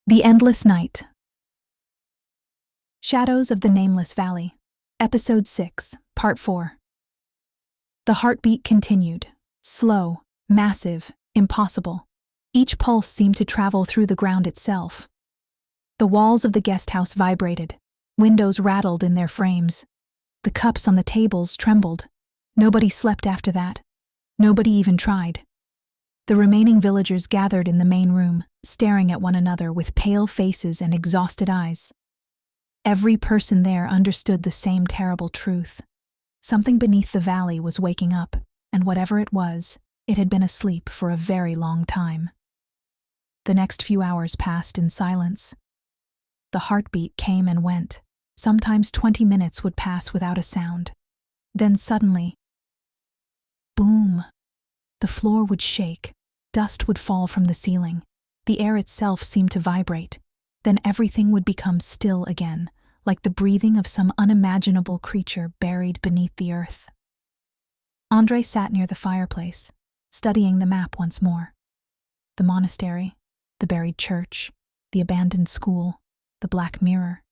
The Endless Night. Shadows of the Nameless Valley. Episode 6, Part 4. The heartbeat continued. Slow, massive, impossible. Each pulse seemed to travel through the ground itself. The walls of the guest house vibrated. Windows rattled in their frames. The cups on the tables trembled. Nobody slept after that. Nobody even tried. The remaining villagers gathered in the main room, staring at one another with pale faces and exhausted eyes. Every person there understood the same terrible truth. Something beneath the valley was waking up, and whatever it was, it had been asleep for a very long time. The next few hours passed in silence. The heartbeat came and went. Sometimes 20 minutes would pass without a sound. Then suddenly, boom! The floor would shake. Dust would fall from the ceiling. The air itself seemed to vibrate. Then everything would become still again, like the breathing of some unimaginable creature buried beneath the earth. André sat near the fireplace, studying the map once more. The monastery, the buried church, the abandoned school, the black mirror,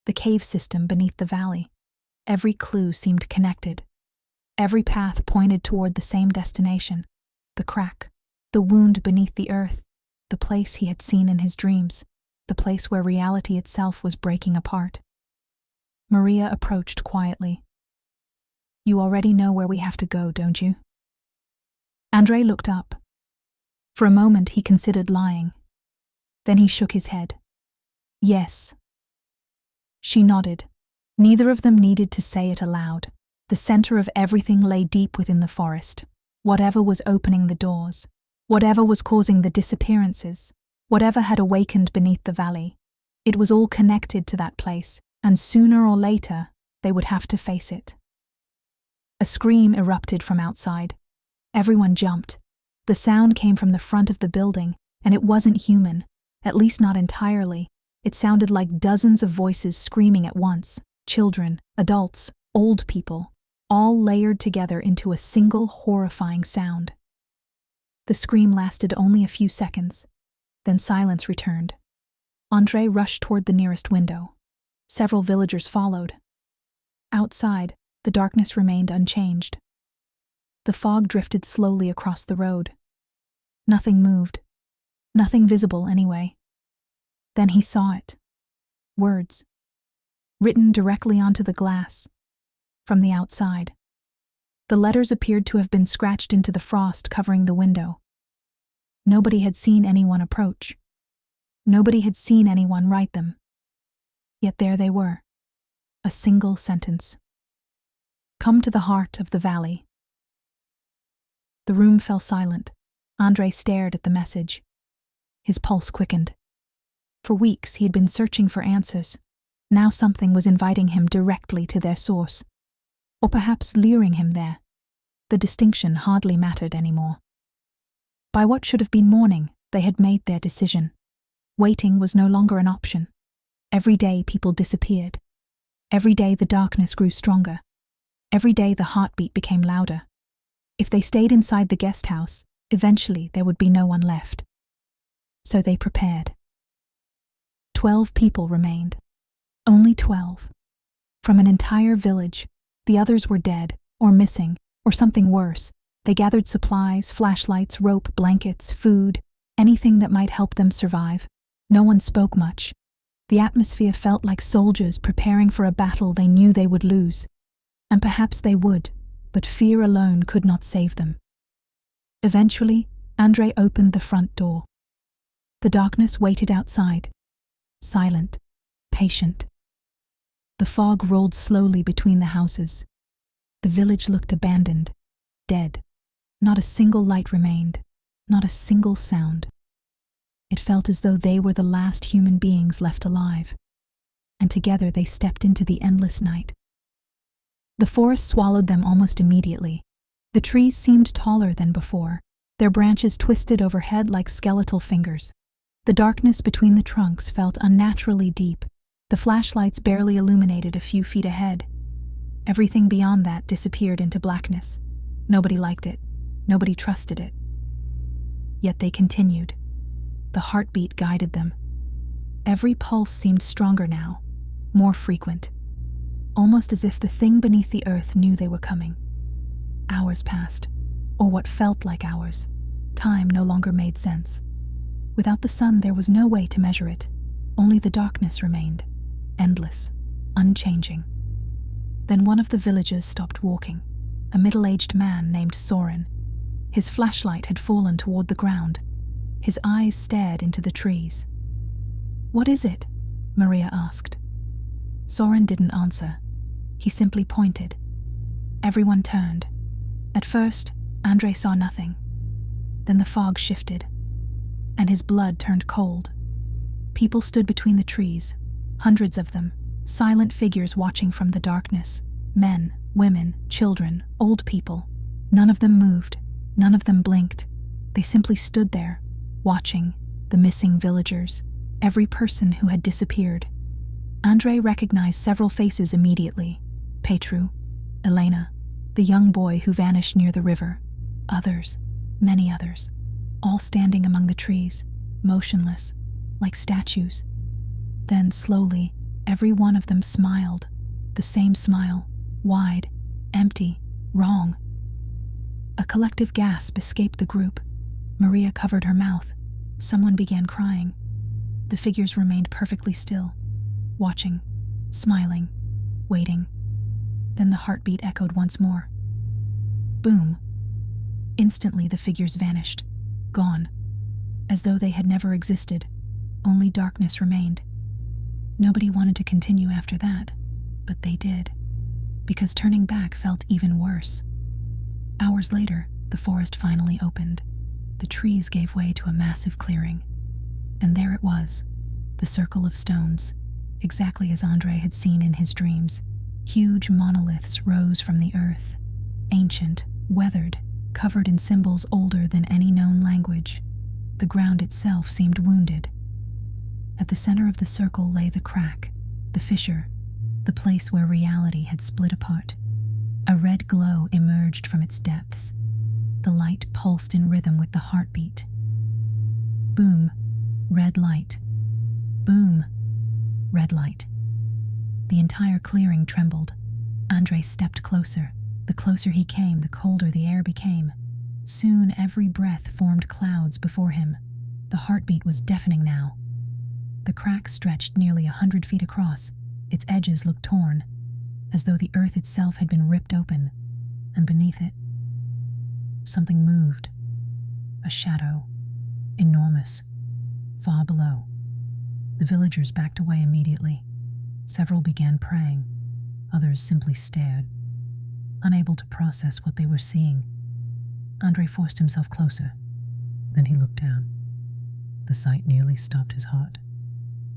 the cave system beneath the valley. Every clue seemed connected. Every path pointed toward the same destination. The crack, the wound beneath the earth, the place he had seen in his dreams, the place where reality itself was breaking apart. Maria approached quietly. "You already know where we have to go, don't you?" André looked up. For a moment he considered lying. Then he shook his head. "Yes." She nodded. Neither of them needed to say it aloud. The center of everything lay deep within the forest. Whatever was opening the doors, whatever was causing the disappearances, whatever had awakened beneath the valley, it was all connected to that place, and sooner or later they would have to face it. A scream erupted from outside. Everyone jumped. The sound came from the front of the building, and it wasn't human, at least not entirely. It sounded like dozens of voices screaming at once, children, adults, old people, all layered together into a single horrifying sound. The scream lasted only a few seconds. Then silence returned. André rushed toward the nearest window. Several villagers followed. Outside, the darkness remained unchanged. The fog drifted slowly across the road. Nothing moved. Nothing visible, anyway. Then he saw it. Words. Written directly onto the glass. From the outside. The letters appeared to have been scratched into the frost covering the window. Nobody had seen anyone approach. Nobody had seen anyone write them. Yet there they were. A single sentence. "Come to the heart of the valley." The room fell silent. André stared at the message. His pulse quickened. For weeks he had been searching for answers. Now something was inviting him directly to their source. Or perhaps luring him there. The distinction hardly mattered anymore. By what should have been morning, they had made their decision. Waiting was no longer an option. Every day people disappeared. Every day the darkness grew stronger. Every day the heartbeat became louder. If they stayed inside the guest house, eventually there would be no one left. So they prepared. 12 people remained. Only 12. From an entire village. The others were dead, or missing, or something worse. They gathered supplies, flashlights, rope, blankets, food, anything that might help them survive. No one spoke much. The atmosphere felt like soldiers preparing for a battle they knew they would lose. And perhaps they would, but fear alone could not save them. Eventually, André opened the front door. The darkness waited outside. Silent, patient. The fog rolled slowly between the houses. The village looked abandoned, dead. Not a single light remained, not a single sound. It felt as though they were the last human beings left alive. And together they stepped into the endless night. The forest swallowed them almost immediately. The trees seemed taller than before, their branches twisted overhead like skeletal fingers. The darkness between the trunks felt unnaturally deep. The flashlights barely illuminated a few feet ahead. Everything beyond that disappeared into blackness. Nobody liked it. Nobody trusted it. Yet they continued. The heartbeat guided them. Every pulse seemed stronger now, more frequent, almost as if the thing beneath the earth knew they were coming. Hours passed, or what felt like hours. Time no longer made sense. Without the sun, there was no way to measure it. Only the darkness remained, endless, unchanging. Then one of the villagers stopped walking, a middle-aged man named Soren. His flashlight had fallen toward the ground. His eyes stared into the trees. "What is it?" Maria asked. Soren didn't answer. He simply pointed. Everyone turned. At first, Andre saw nothing. Then the fog shifted, and his blood turned cold. People stood between the trees, hundreds of them, silent figures watching from the darkness. Men, women, children, old people. None of them moved. None of them blinked. They simply stood there, watching the missing villagers, every person who had disappeared. Andre recognized several faces immediately. Petru, Elena, the young boy who vanished near the river. Others, many others, all standing among the trees, motionless, like statues. Then, slowly, every one of them smiled. The same smile, wide, empty, wrong. A collective gasp escaped the group. Maria covered her mouth. Someone began crying. The figures remained perfectly still, watching, smiling, waiting. Then the heartbeat echoed once more. Boom. Instantly the figures vanished, gone, as though they had never existed. Only darkness remained. Nobody wanted to continue after that, but they did, because turning back felt even worse. Hours later, the forest finally opened. The trees gave way to a massive clearing. And there it was, the circle of stones, exactly as Andre had seen in his dreams. Huge monoliths rose from the earth, ancient, weathered, covered in symbols older than any known language. The ground itself seemed wounded. At the center of the circle lay the crack, the fissure, the place where reality had split apart. A red glow emerged from its depths. The light pulsed in rhythm with the heartbeat. Boom, red light. Boom, red light. The entire clearing trembled. Andre stepped closer. The closer he came, the colder the air became. Soon every breath formed clouds before him. The heartbeat was deafening now. The crack stretched nearly 100 feet across. Its edges looked torn, as though the earth itself had been ripped open, and beneath it, something moved. A shadow, enormous, far below. The villagers backed away immediately. Several began praying. Others simply stared, unable to process what they were seeing. Andre forced himself closer. Then he looked down. The sight nearly stopped his heart.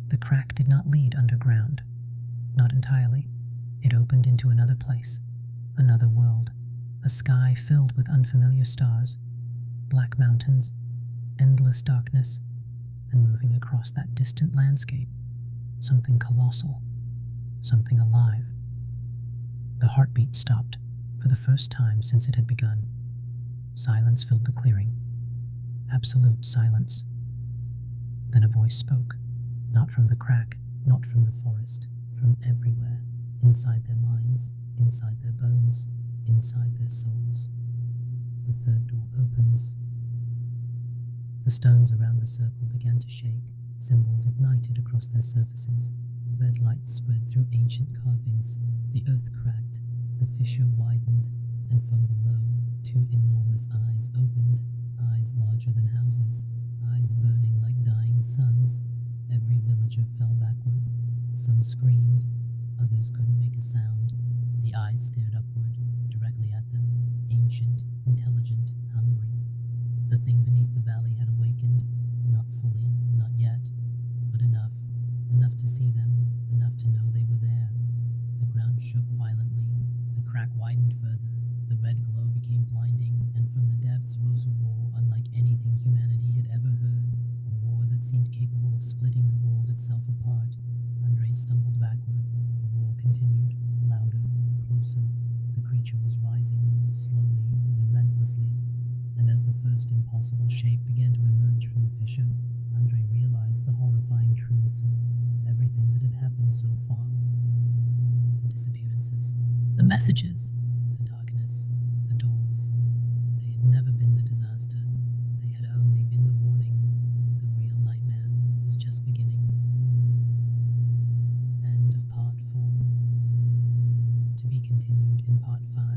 The crack did not lead underground. Not entirely. It opened into another place, another world, a sky filled with unfamiliar stars, black mountains, endless darkness, and moving across that distant landscape, something colossal, something alive. The heartbeat stopped, for the first time since it had begun. Silence filled the clearing. Absolute silence. Then a voice spoke, not from the crack, not from the forest, from everywhere, inside their minds, inside their bones, inside their souls. The third door opens. The stones around the circle began to shake. Symbols ignited across their surfaces. Red light spread through ancient carvings. The earth cracked. The fissure widened. And from below, two enormous eyes opened. Eyes larger than houses. Eyes burning like dying suns. Every villager fell backward. Some screamed. Others couldn't make a sound. The eyes stared upward, directly at them. Ancient, intelligent, hungry. The thing beneath the valley had awakened. Not fully, not yet, but enough. Enough to see them, enough to know they were there. The ground shook violently. The crack widened further. The red glow became blinding, and from the depths rose a roar unlike anything humanity had ever heard. A roar that seemed capable of splitting the world itself apart. Andre stumbled backward. The roar continued, louder, closer. The creature was rising, slowly, relentlessly. And as the first impossible shape began to emerge from the fissure, Andre realized the horrifying truth. The messages, the darkness, the doors, they had never been the disaster. They had only been the warning. The real nightmare was just beginning. End of part 4. To be continued in part 5.